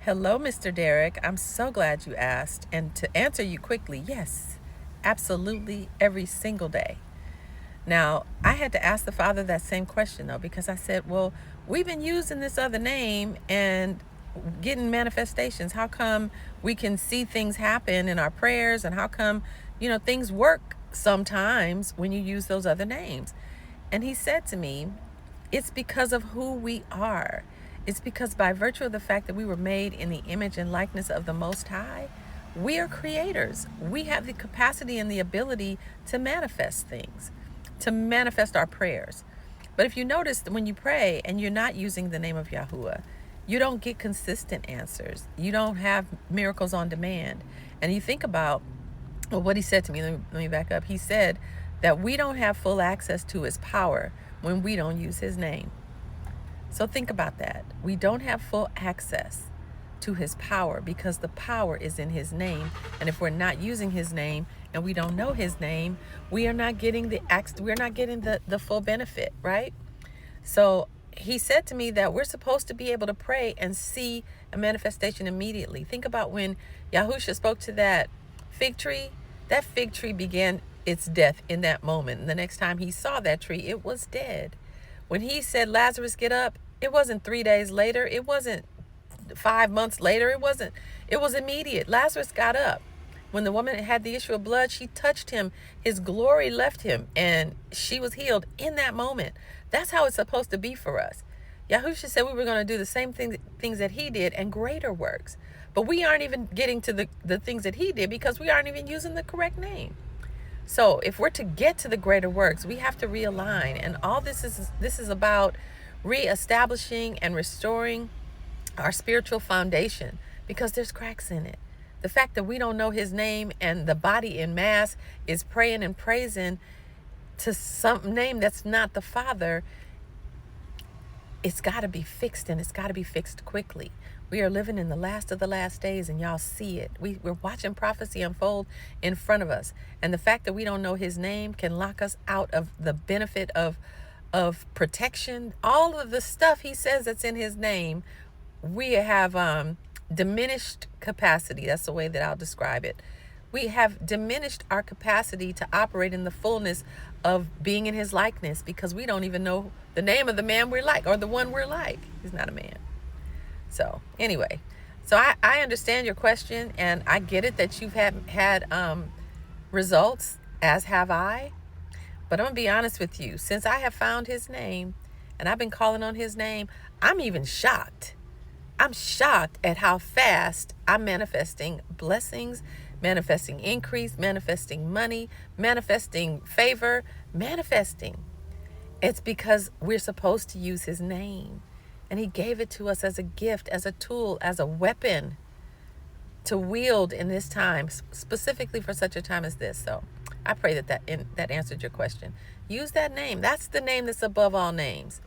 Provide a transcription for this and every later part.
Hello, Mr. Derek. I'm so glad you asked. And to answer you quickly, yes, absolutely every single day. Now, I had to ask the Father that same question, though, because I said, well, we've been using this other name and getting manifestations. How come we can see things happen in our prayers? And how come, things work sometimes when you use those other names? And he said to me, it's because of who we are. It's because by virtue of the fact that we were made in the image and likeness of the Most High, we are creators. We have the capacity and the ability to manifest things, to manifest our prayers. But if you notice, when you pray and you're not using the name of Yahuwah, you don't get consistent answers. You don't have miracles on demand. And you think about what he said to me. Let me back up. He said that we don't have full access to his power when we don't use his name. So think about that. We don't have full access to his power because the power is in his name. And if we're not using his name and we don't know his name, we are not getting the full benefit, right? So he said to me that we're supposed to be able to pray and see a manifestation immediately. Think about when Yahushua spoke to that fig tree. That fig tree began its death in that moment. And the next time he saw that tree, it was dead. When he said, Lazarus, get up, it wasn't 3 days later. It wasn't 5 months later. It was immediate. Lazarus got up. When the woman had the issue of blood, she touched him. His glory left him and she was healed in that moment. That's how it's supposed to be for us. Yahushua said we were going to do the same things that he did and greater works. But we aren't even getting to the things that he did because we aren't even using the correct name. So if we're to get to the greater works, we have to realign. And all this is about reestablishing and restoring our spiritual foundation because there's cracks in it. The fact that we don't know his name and the body in mass is praying and praising to some name that's not the Father, it's got to be fixed, and it's got to be fixed quickly. We are living in the last of the last days, and y'all see it. We're watching prophecy unfold in front of us. And the fact that we don't know his name can lock us out of the benefit of protection. All of the stuff he says that's in his name, we have diminished capacity. That's the way that I'll describe it. We have diminished our capacity to operate in the fullness of being in his likeness because we don't even know the name of the man we're like or the one we're like. He's not a man. So anyway, I understand your question, and I get it that you've had results, as have I. But I'm going to be honest with you. Since I have found his name and I've been calling on his name, I'm even shocked. I'm shocked at how fast I'm manifesting blessings, manifesting increase, manifesting money, manifesting favor, manifesting. It's because we're supposed to use his name. And he gave it to us as a gift, as a tool, as a weapon to wield in this time, specifically for such a time as this. So I pray that answered your question. Use that name. That's the name that's above all names.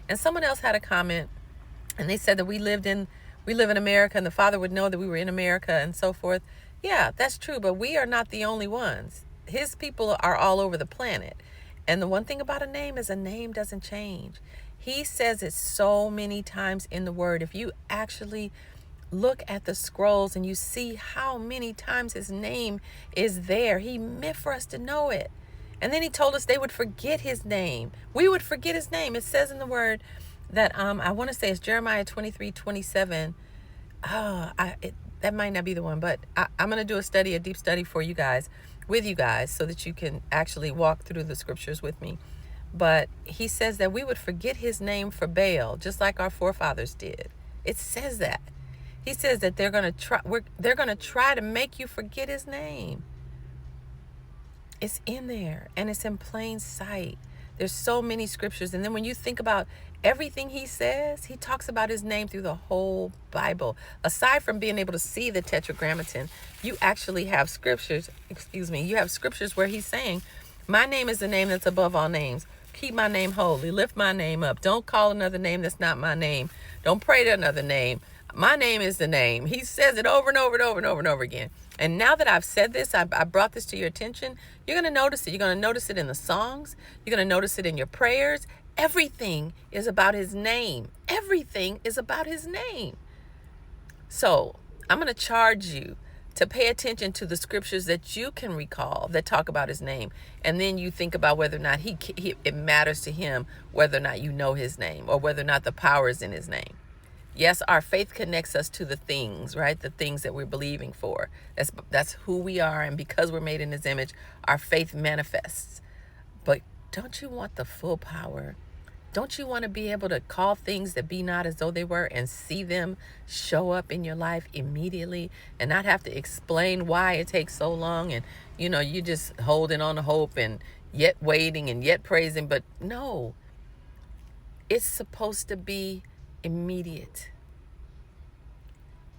And someone else had a comment, and they said that we live in America, and the Father would know that we were in America and so forth. Yeah, that's true, but we are not the only ones. His people are all over the planet. And the one thing about a name is a name doesn't change. He says it so many times in the Word. If you actually look at the scrolls and you see how many times his name is there, he meant for us to know it. And then he told us they would forget his name. We would forget his name. It says in the Word that I want to say it's Jeremiah 23:27. That might not be the one, but I'm going to do a deep study for you guys, with you guys, so that you can actually walk through the scriptures with me. But he says that we would forget his name for Baal, just like our forefathers did. It says that. He says that they're going to try to make you forget his name. It's in there, and it's in plain sight. There's so many scriptures. And then when you think about everything he says, he talks about his name through the whole Bible. Aside from being able to see the tetragrammaton, you actually have scriptures, you have scriptures where he's saying, my name is the name that's above all names. Keep my name holy. Lift my name up. Don't call another name that's not my name. Don't pray to another name. My name is the name. He says it over and over and over and over and over again. And now that I've said this, I brought this to your attention, you're going to notice it. You're going to notice it in the songs. You're going to notice it in your prayers. Everything is about his name. Everything is about his name. So I'm going to charge you to pay attention to the scriptures that you can recall that talk about his name. And then you think about whether or not it matters to him, whether or not you know his name, or whether or not the power is in his name. Yes, our faith connects us to the things, right? The things that we're believing for. That's who we are. And because we're made in his image, our faith manifests. But don't you want the full power? Don't you want to be able to call things that be not as though they were and see them show up in your life immediately and not have to explain why it takes so long and, you just holding on to hope and yet waiting and yet praising. But no, it's supposed to be immediate.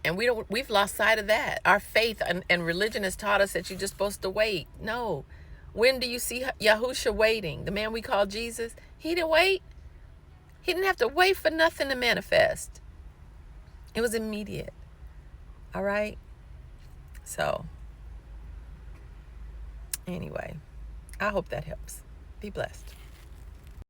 And we've lost sight of that. Our faith and religion has taught us that you're just supposed to wait. No. When do you see Yahushua waiting? The man we call Jesus, he didn't wait. He didn't have to wait for nothing to manifest. It was immediate. All right? So, anyway, I hope that helps. Be blessed.